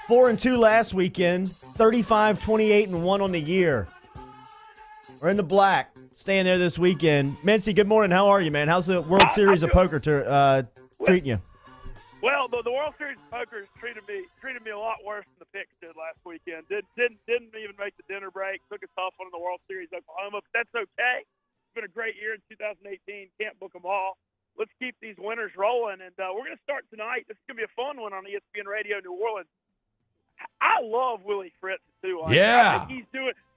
4-2 last weekend, 35-28-1 on the year. We're in the black, staying there this weekend. Mintzy, good morning. How are you, man? How's the World Series of Poker treating you? Well, the World Series of Poker has treated me a lot worse than the picks did last weekend. Didn't even make the dinner break. Took a tough one in the World Series of Oklahoma, but that's okay. It's been a great year in 2018. Can't book them all. Let's keep these winners rolling, and we're going to start tonight. This is going to be a fun one on ESPN Radio New Orleans. I love Willie Fritz too. Yeah, I think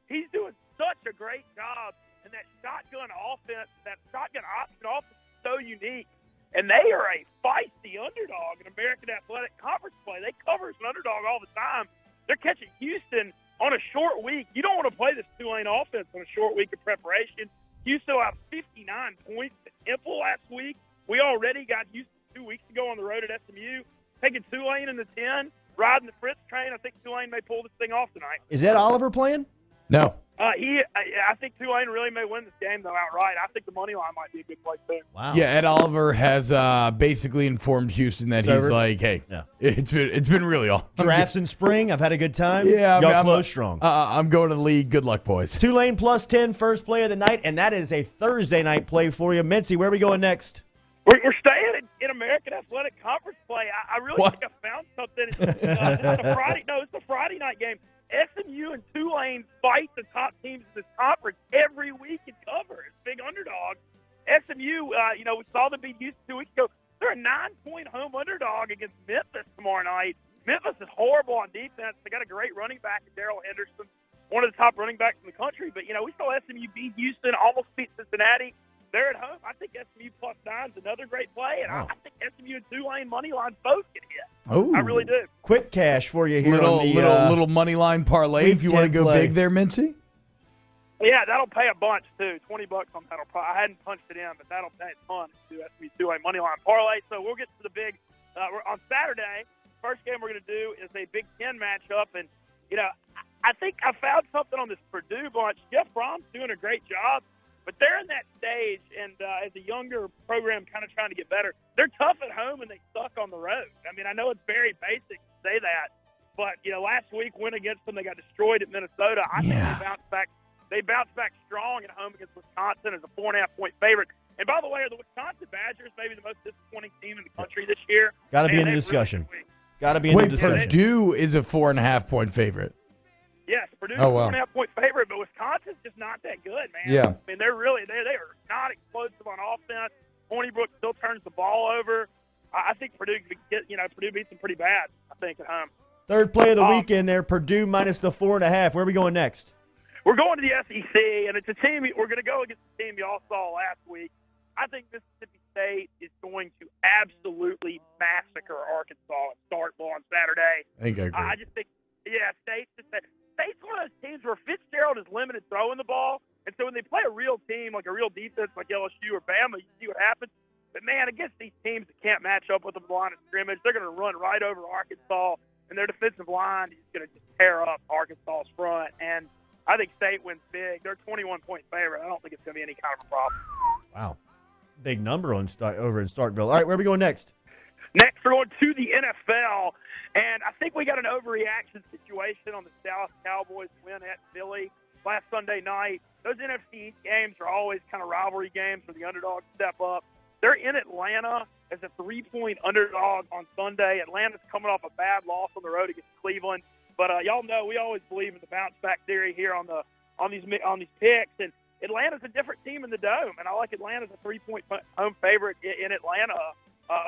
he's doing such a great job, and that shotgun offense, that shotgun option offense is so unique. And they are a feisty underdog in American Athletic Conference play. They cover as an underdog all the time. They're catching Houston on a short week. You don't want to play this Tulane offense on a short week of preparation. Houston out 59 points to Temple last week. We already got Houston 2 weeks ago on the road at SMU. Taking Tulane in the 10, riding the Fritz train. I think Tulane may pull this thing off tonight. Is Ed Oliver playing? No. I think Tulane really may win this game, though, outright. I think the money line might be a good play, too. Wow. Yeah, Ed Oliver has basically informed Houston that he's like, hey, it's been really awesome. Drafts in spring. I've had a good time. Yeah, Y'all close strong. I'm going to the league. Good luck, boys. Tulane plus 10, first play of the night, and that is a Thursday night play for you. Mintzy, where are we going next? We're staying in American Athletic Conference play. I really think I found something. It's a Friday night game. SMU and Tulane fight the top teams in this conference every week and cover. It's big underdog. SMU, we saw them beat Houston 2 weeks ago. They're a 9-point home underdog against Memphis tomorrow night. Memphis is horrible on defense. They got a great running back in Darrell Henderson, one of the top running backs in the country. But, we saw SMU beat Houston, almost beat Cincinnati. They're at home. I think SMU plus 9 is another great play, and I think SMU and Tulane money lines both can hit. Oh, I really do. Quick cash for you here. Little money line parlay if you want to go big there, Mintzy. Yeah, that'll pay a bunch too. $20 on that. I hadn't punched it in, but that'll pay a ton to do SMU Tulane money line parlay. So we'll get to the big. On Saturday, first game we're going to do is a Big Ten matchup, and I think I found something on this Purdue bunch. Jeff Fromm's doing a great job. But they're in that stage, and as a younger program kind of trying to get better, they're tough at home and they suck on the road. I mean, I know it's very basic to say that, but, last week went against them. They got destroyed at Minnesota. I think they bounced back. They bounced back strong at home against Wisconsin as a 4.5-point favorite. And, by the way, are the Wisconsin Badgers maybe the most disappointing team in the country this year? Got to be in the discussion. Got to be in the discussion. Purdue is a 4.5-point favorite. Yes, Purdue's a 4.5-point favorite, but Wisconsin's just not that good, man. Yeah. I mean, they are not explosive on offense. Hornibrook still turns the ball over. I think Purdue beats them pretty bad, I think, at home. Third play of the weekend there, Purdue minus the 4.5. Where are we going next? We're going to the SEC, and it's a team we're going to go against the team y'all saw last week. I think Mississippi State is going to absolutely massacre Arkansas and Starkville on Saturday. I think I agree. I just think, State's one of those teams where Fitzgerald is limited throwing the ball, and so when they play a real team, like a real defense like LSU or Bama, you see what happens. But, man, against these teams that can't match up with them in the line of scrimmage, they're going to run right over Arkansas, and their defensive line is going to just tear up Arkansas's front. And I think State wins big. They're a 21-point favorite. I don't think it's going to be any kind of a problem. Wow. Big number over in Starkville. All right, where are we going next? Next, we're going to the NFL, and I think we got an overreaction situation on the Dallas Cowboys win at Philly last Sunday night. Those NFC games are always kind of rivalry games where the underdogs step up. They're in Atlanta as a 3-point underdog on Sunday. Atlanta's coming off a bad loss on the road against Cleveland, but y'all know we always believe in the bounce-back theory here on these picks, and Atlanta's a different team in the Dome, and I like Atlanta as a 3-point home favorite in Atlanta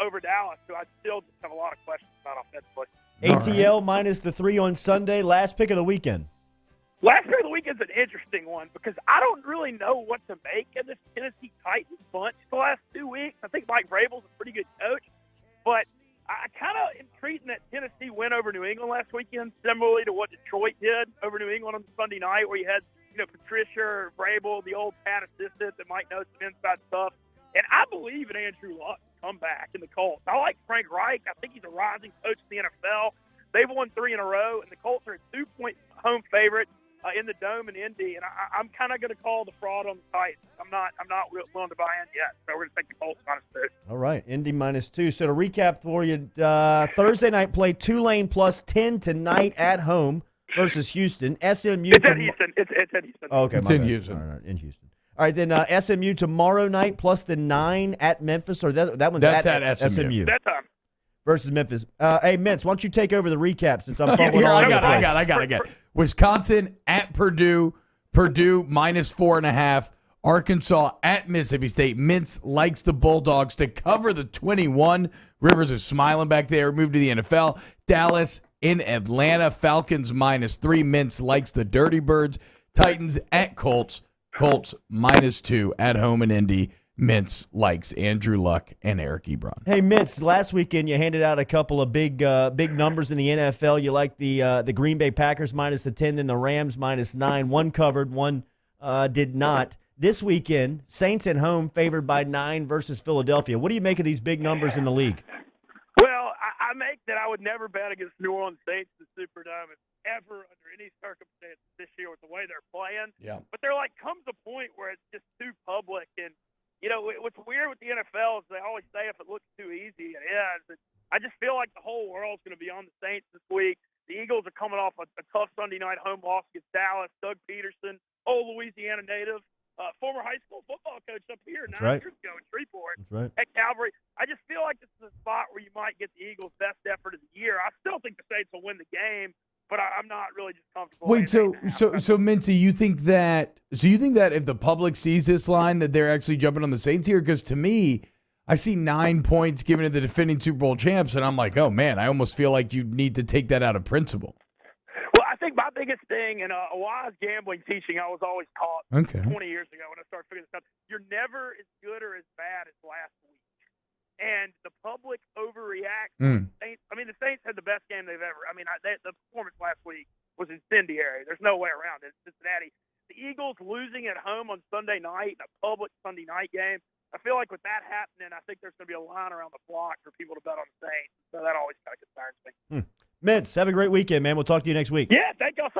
over Dallas, so I still just have a lot of questions about offensively. ATL minus the 3 on Sunday. Last pick of the weekend. Last pick of the weekend's an interesting one because I don't really know what to make of this Tennessee Titans bunch the last 2 weeks. I think Mike Vrabel's a pretty good coach, but I kind of am treating that Tennessee win over New England last weekend similarly to what Detroit did over New England on Sunday night, where you had Patricia or Vrabel, the old Pat assistant that might know some inside stuff. And I believe in Andrew Luck's comeback in the Colts. I like Frank Reich. I think he's a rising coach in the NFL. They've won 3 in a row, and the Colts are a 2-point home favorite. in the Dome in Indy, and I'm kind of going to call the fraud on the Titans. I'm not willing to buy in yet, so we're going to take the Colts -2. All right, Indy -2. So to recap for you, Thursday night play Tulane +10 tonight at home versus Houston. SMU. It's at Houston. It's at Houston. Oh, okay, it's in Houston. All right, in Houston. All right, then SMU tomorrow night +9 at Memphis, or that one's That's at SMU. That time. Versus Memphis. Hey, Mintz, why don't you take over the recap since I'm fumbling Here, all I over the place. got it. Wisconsin at Purdue. Purdue -4.5. Arkansas at Mississippi State. Mintz likes the Bulldogs to cover the 21. Rivers is smiling back there. Moved to the NFL. Dallas in Atlanta. Falcons -3. Mintz likes the Dirty Birds. Titans at Colts. Colts -2 at home in Indy. Mintz likes Andrew Luck and Eric Ebron. Hey, Mintz, last weekend you handed out a couple of big numbers in the NFL. You liked the Green Bay Packers -10, then the Rams -9. One covered, one did not. This weekend, Saints at home favored by 9 versus Philadelphia. What do you make of these big numbers in the league? Well, I make that I would never bet against New Orleans Saints in the Superdome ever under any circumstances this year with the way they're playing. Yeah. But there comes a point where it's just too public. And, what's weird with the NFL is they always say if it looks too easy, it is. And I just feel like the whole world's going to be on the Saints this week. The Eagles are coming off a tough Sunday night home loss against Dallas. Doug Peterson, old Louisiana native, former high school football coach up here 9 years ago in Shreveport. That's right. At Calvary. I just feel like this is a spot where you might get the Eagles' best effort of the year. I still think the Saints will win the game, but I'm not really just comfortable. Wait, so Mincy, you think that if the public sees this line that they're actually jumping on the Saints here? Because to me, I see 9 points given to the defending Super Bowl champs, and I'm like, oh man, I almost feel like you need to take that out of principle. Well, I think my biggest thing in a wise gambling teaching I was always taught 20 years ago when I started figuring this out, you're never as good or as bad as last week. And the public overreacts. The Saints had the best game they've ever. The performance last week was incendiary. There's no way around it. Cincinnati. The Eagles losing at home on Sunday night in a public Sunday night game. I feel like with that happening, I think there's going to be a line around the block for people to bet on the Saints. So that always kind of concerns me. Mintz, have a great weekend, man. We'll talk to you next week. Yeah, thank y'all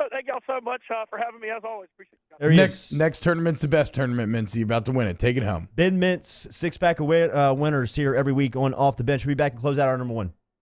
so much for having me, as always. Appreciate it. Next tournament's the best tournament, Mincy. You're about to win it. Take it home. Ben Mintz, 6-pack of winners here every week on Off the Bench. We'll be back and close out our number 1.